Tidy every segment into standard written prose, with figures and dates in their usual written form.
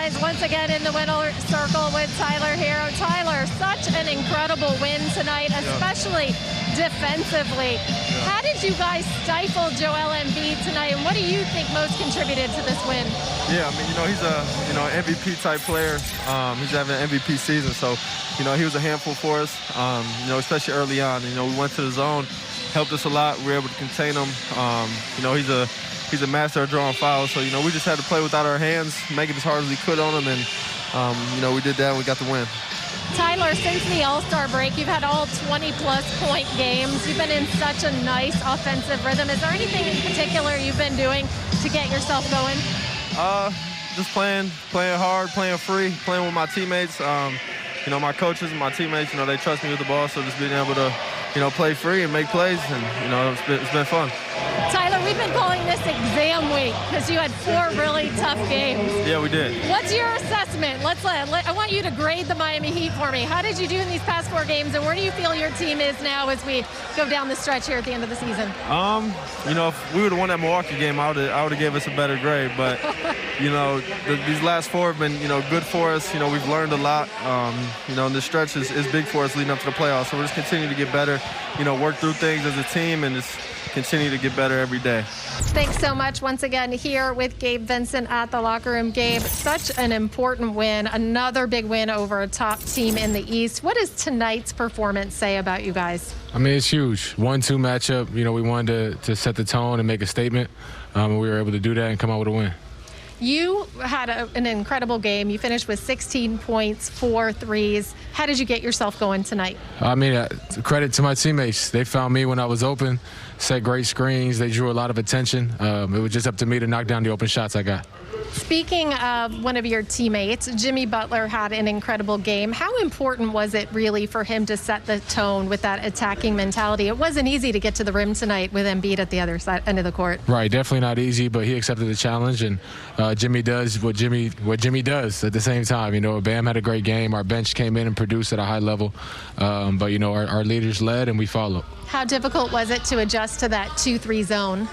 guys once again in the winner circle with Tyler Hero. Tyler, such an incredible win tonight, especially defensively. How did you guys stifle Joel Embiid tonight, and what do you think most contributed to this win? Yeah, I mean, he's a MVP type player. He's having an MVP season, so he was a handful for us. Especially early on. We went to the zone, helped us a lot. We were able to contain him. He's a master of drawing fouls, so we just had to play without our hands, make it as hard as we could on him, and we did that and we got the win. Tyler, since the All-Star break, you've had all 20-plus point games. You've been in such a nice offensive rhythm. Is there anything in particular you've been doing to get yourself going? Just playing hard, playing free, playing with my teammates. My coaches and my teammates, they trust me with the ball, so just being able to, play free and make plays, and it's been fun. Tyler, we've been calling this exam week because you had 4 really tough games. Yeah, we did. What's your assessment? I want you to grade the Miami Heat for me. How did you do in these past 4 games, and where do you feel your team is now as we go down the stretch here at the end of the season? If we would have won that Milwaukee game, I would have gave us a better grade. But these last 4 have been good for us. We've learned a lot. And this stretch is big for us leading up to the playoffs. So we're just continuing to get better. Work through things as a team and just continue to get better every day. Thanks so much once again here with Gabe Vincent at the locker room. Gabe, such an important win, another big win over a top team in the East. What does tonight's performance say about you guys? I mean, it's huge. 1-2 matchup. We wanted to set the tone and make a statement. And we were able to do that and come out with a win. You had an incredible game. You finished with 16 points, 4 threes. How did you get yourself going tonight? I mean, credit to my teammates. They found me when I was open, set great screens. They drew a lot of attention. It was just up to me to knock down the open shots I got. Speaking of one of your teammates, Jimmy Butler had an incredible game. How important was it really for him to set the tone with that attacking mentality? It wasn't easy to get to the rim tonight with Embiid at the other side, end of the court. Right, definitely not easy, but he accepted the challenge, and Jimmy does what Jimmy does at the same time. Bam had a great game. Our bench came in and produced at a high level, but our leaders led and we followed. How difficult was it to adjust to that 2-3 zone?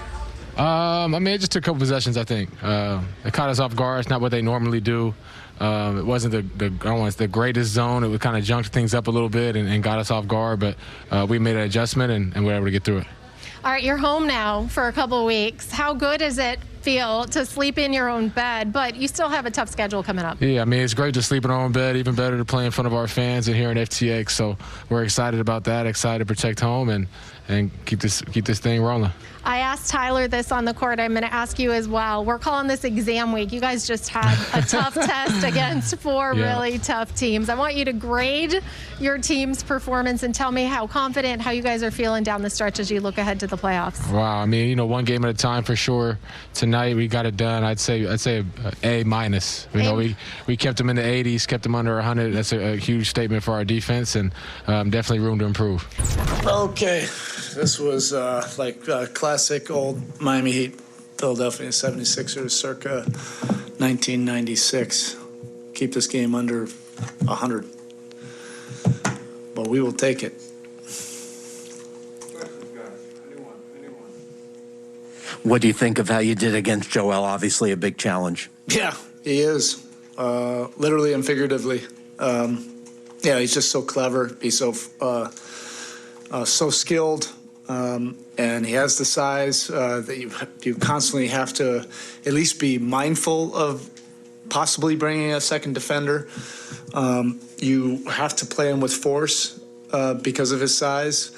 I mean, it just took a couple possessions, I think. It caught us off guard. It's not what they normally do. It wasn't the greatest zone. It kind of junked things up a little bit and got us off guard, but we made an adjustment and we were able to get through it. All right, you're home now for a couple of weeks. How good does it feel to sleep in your own bed, but you still have a tough schedule coming up? Yeah, I mean, it's great to sleep in our own bed, even better to play in front of our fans and here in FTX. So we're excited about that, excited to protect home and keep this thing rolling. I asked Tyler this on the court. I'm going to ask you as well. We're calling this exam week. You guys just had a tough test against 4 really tough teams. I want you to grade your team's performance and tell me how confident, how you guys are feeling down the stretch as you look ahead to the playoffs. Wow, I mean, one game at a time for sure. Tonight we got it done. I'd say A minus. We kept them in the 80s, kept them under 100. That's a huge statement for our defense, and definitely room to improve. Okay, this was classic old Miami Heat, Philadelphia 76ers circa 1996. Keep this game under 100. But we will take it. What do you think of how you did against Joel? Obviously a big challenge. Yeah, he is. Literally and figuratively. He's just so clever. He's so skilled. And he has the size that you constantly have to at least be mindful of possibly bringing a second defender. You have to play him with force because of his size,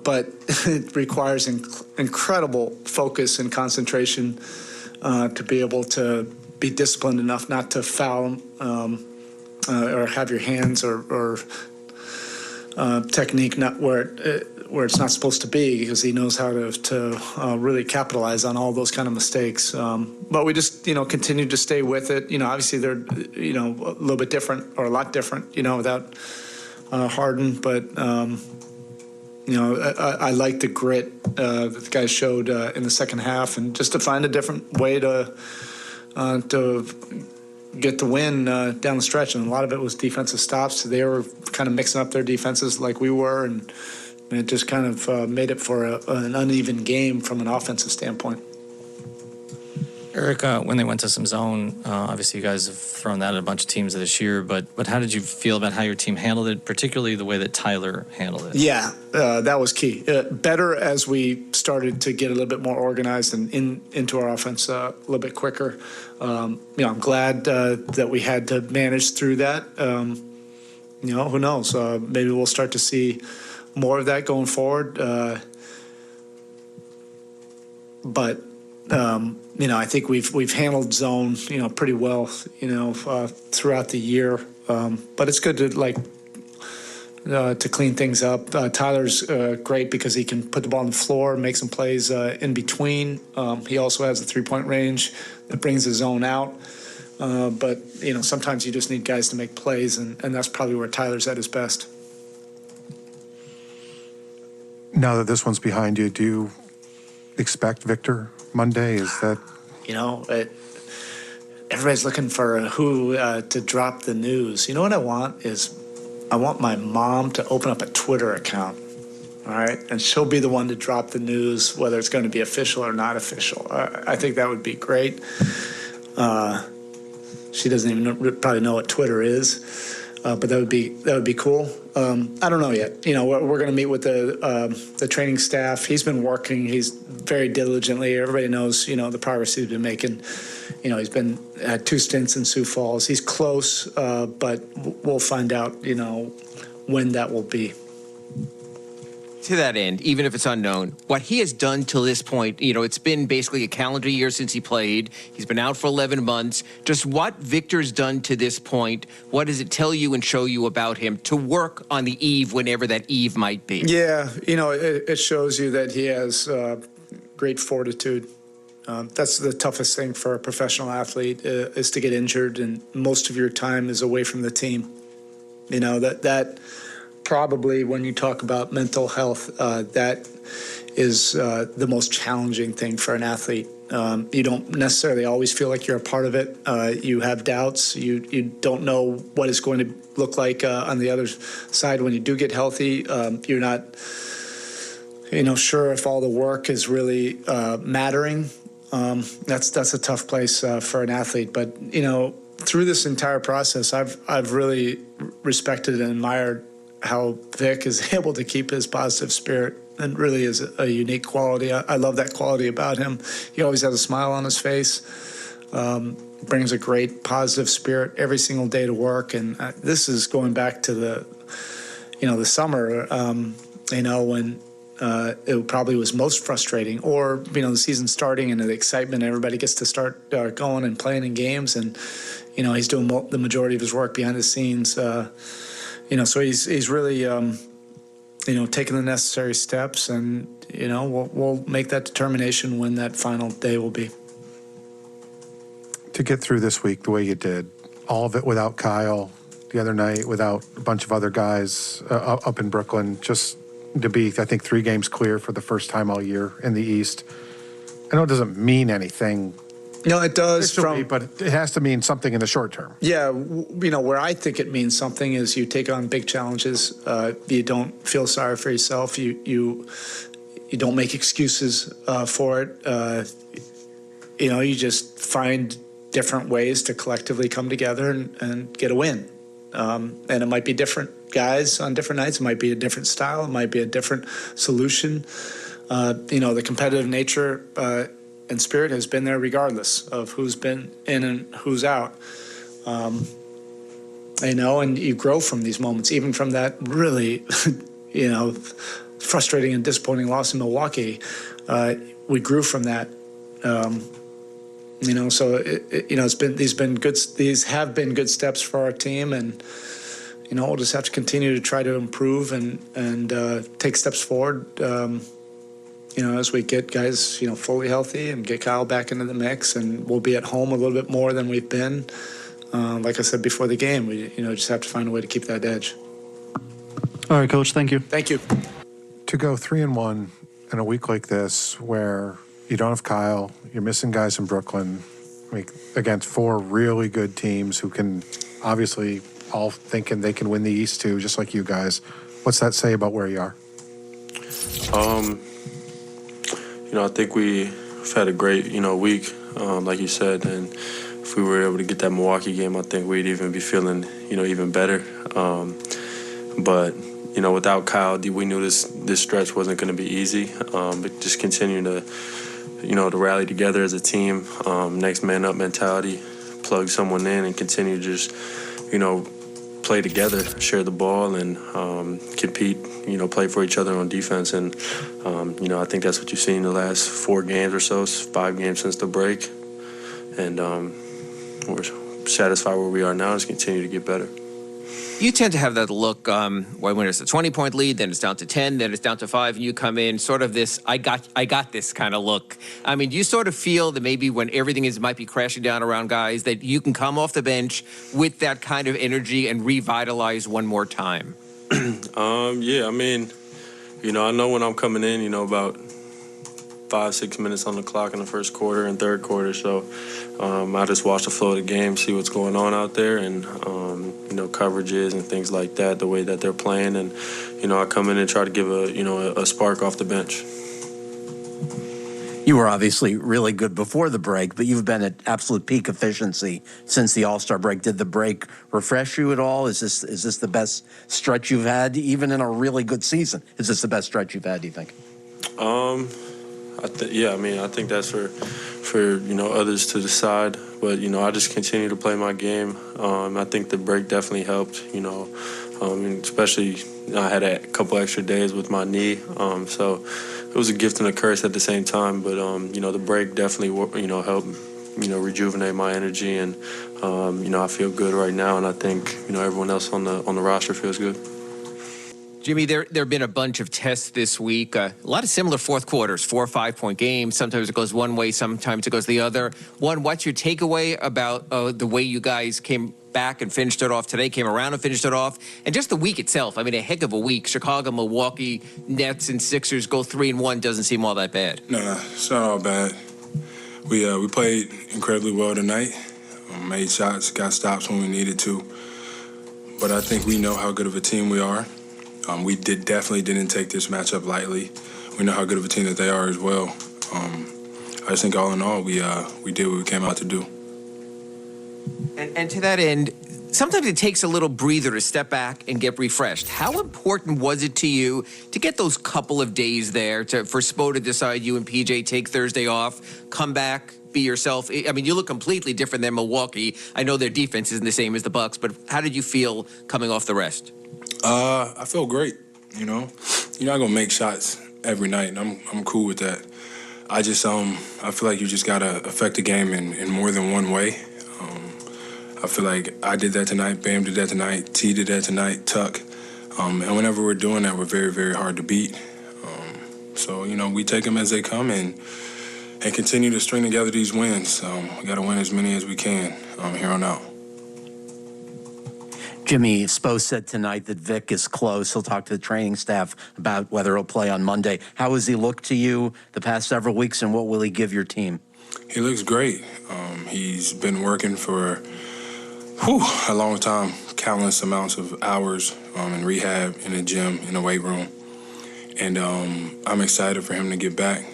but it requires incredible focus and concentration to be able to be disciplined enough not to foul or have your hands or technique not where it's not supposed to be, because he knows how to really capitalize on all those kind of mistakes. But we just, continue to stay with it. Obviously they're, a little bit different or a lot different, without Harden. But, I like the grit that the guys showed in the second half, and just to find a different way to get the win down the stretch. And a lot of it was defensive stops. They were kind of mixing up their defenses like we were, and it just kind of made it for an uneven game from an offensive standpoint. Eric, when they went to some zone, obviously you guys have thrown that at a bunch of teams this year, but how did you feel about how your team handled it, particularly the way that Tyler handled it? Yeah, that was key. Better as we started to get a little bit more organized and into our offense a little bit quicker. I'm glad that we had to manage through that. Who knows? Maybe we'll start to see more of that going forward. But I think we've handled zone, pretty well, throughout the year. But it's good to clean things up. Tyler's great because he can put the ball on the floor, make some plays in between. He also has a three-point range that brings the zone out. But sometimes you just need guys to make plays, and that's probably where Tyler's at his best. Now that this one's behind you, do you expect Victor Monday? Is that... everybody's looking for who to drop the news. You know what I want is I want my mom to open up a Twitter account, all right? And she'll be the one to drop the news, whether it's going to be official or not official. I think that would be great. She doesn't even probably know what Twitter is, but that would be cool. I don't know yet. We're going to meet with the training staff. He's been working. He's very diligently. Everybody knows, the progress he's been making. He's been at 2 stints in Sioux Falls. He's close, but we'll find out, when that will be. To that end, even if it's unknown, what he has done till this point, it's been basically a calendar year since he played. He's been out for 11 months. Just what Victor's done to this point, what does it tell you and show you about him to work on the eve, whenever that eve might be? Yeah, it shows you that he has great fortitude. That's the toughest thing for a professional athlete is to get injured, and most of your time is away from the team. That probably, when you talk about mental health, that is the most challenging thing for an athlete. You don't necessarily always feel like you're a part of it. You have doubts. You don't know what it's going to look like on the other side when you do get healthy. You're not, sure if all the work is really mattering. That's a tough place for an athlete. But through this entire process, I've really respected and admired how Vic is able to keep his positive spirit, and really is a unique quality. I love that quality about him. He always has a smile on his face, brings a great positive spirit every single day to work. And this is going back to the summer, when it probably was most frustrating, or, the season starting and the excitement, everybody gets to start going and playing in games. And, he's doing the majority of his work behind the scenes. So he's really, taking the necessary steps, and, we'll make that determination when that final day will be. To get through this week the way you did, all of it without Kyle, the other night without a bunch of other guys up in Brooklyn, just to be, I think, 3 games clear for the first time all year in the East. I know it doesn't mean anything. No, it does. But it has to mean something in the short term. Yeah, where I think it means something is you take on big challenges. You don't feel sorry for yourself. You don't make excuses for it. You just find different ways to collectively come together and get a win. And it might be different guys on different nights. It might be a different style. It might be a different solution. The competitive nature and spirit has been there regardless of who's been in and who's out. And you grow from these moments, even from that really, frustrating and disappointing loss in Milwaukee. We grew from that. So these have been good steps for our team, and we'll just have to continue to try to improve and take steps forward. As we get guys, fully healthy and get Kyle back into the mix, and we'll be at home a little bit more than we've been. Like I said before the game, we just have to find a way to keep that edge. All right, Coach. Thank you. Thank you. To go 3-1 in a week like this, where you don't have Kyle, you're missing guys in Brooklyn, against 4 really good teams who can obviously all thinking they can win the East too, just like you guys. What's that say about where you are? I think we've had a great, week. like you said. And if we were able to get that Milwaukee game, I think we'd even be feeling, even better. But without Kyle, we knew this stretch wasn't going to be easy. But just continuing to, to rally together as a team, next man up mentality, plug someone in, and continue to just, play together, share the ball, and compete. Play for each other on defense. And I think that's what you've seen the last 4 games or so, 5 games since the break. And we're satisfied where we are now. Just continue to get better. You tend to have that look when it's a 20-point lead, then it's down to 10, then it's down to 5, and you come in sort of this I got this kind of look. I mean, do you sort of feel that maybe when everything might be crashing down around guys, that you can come off the bench with that kind of energy and revitalize one more time? Yeah, I mean, I know when I'm coming in, about 5-6 minutes on the clock in the first quarter and third quarter. So I just watch the flow of the game, see what's going on out there, and coverages and things like that, the way that they're playing, and I come in and try to give a spark off the bench. You were obviously really good before the break, but you've been at absolute peak efficiency since the All-Star break. Did the break refresh you at all? Is this the best stretch you've had, even in a really good season? Is this the best stretch you've had, do you think? I think that's for others to decide. But I just continue to play my game. I think the break definitely helped. Especially I had a couple extra days with my knee, so it was a gift and a curse at the same time. But the break definitely helped rejuvenate my energy, and I feel good right now, and I think everyone else on the roster feels good. Jimmy, there have been a bunch of tests this week. A lot of similar fourth quarters, 4 or 5 point games. Sometimes it goes one way, sometimes it goes the other. One, what's your takeaway about the way you guys came back and finished it off today, came around and finished it off? And just the week itself, I mean, a heck of a week. Chicago, Milwaukee, Nets, and Sixers go 3-1. Doesn't seem all that bad. No, it's not all bad. We played incredibly well tonight. Made shots, got stops when we needed to. But I think we know how good of a team we are. We definitely didn't take this matchup lightly. We know how good of a team that they are as well. I just think all in all, we did what we came out to do. And to that end, sometimes it takes a little breather to step back and get refreshed. How important was it to you to get those couple of days there for Spo to decide you and PJ take Thursday off, come back, be yourself? I mean, you look completely different than Milwaukee. I know their defense isn't the same as the Bucks, but how did you feel coming off the rest? I feel great. You're not gonna make shots every night, and I'm cool with that. I just I feel like you just gotta affect the game in more than one way. I feel like I did that tonight, Bam did that tonight, T did that tonight, Tuck. And whenever we're doing that, we're very, very hard to beat. So we take them as they come and continue to string together these wins. We gotta win as many as we can here on out. Jimmy, Spo said tonight that Vic is close. He'll talk to the training staff about whether he'll play on Monday. How has he looked to you the past several weeks, and what will he give your team? He looks great. He's been working for a long time, countless amounts of hours in rehab, in the gym, in the weight room. And I'm excited for him to get back.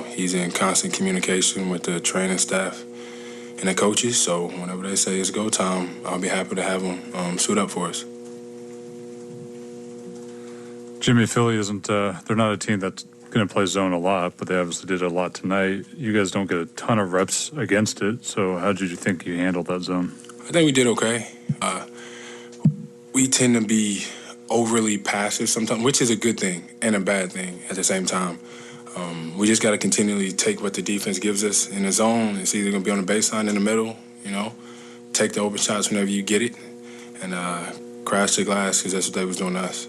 He's in constant communication with the training staff and the coaches, so whenever they say it's go time, I'll be happy to have them suit up for us. Jimmy, Philly isn't, they're not a team that's going to play zone a lot, but they obviously did a lot tonight. You guys don't get a ton of reps against it, so how did you think you handled that zone? I think we did okay. We tend to be overly passive sometimes, which is a good thing and a bad thing at the same time. We just got to continually take what the defense gives us in the zone. It's either going to be on the baseline in the middle, take the open shots whenever you get it, and crash the glass because that's what they was doing to us.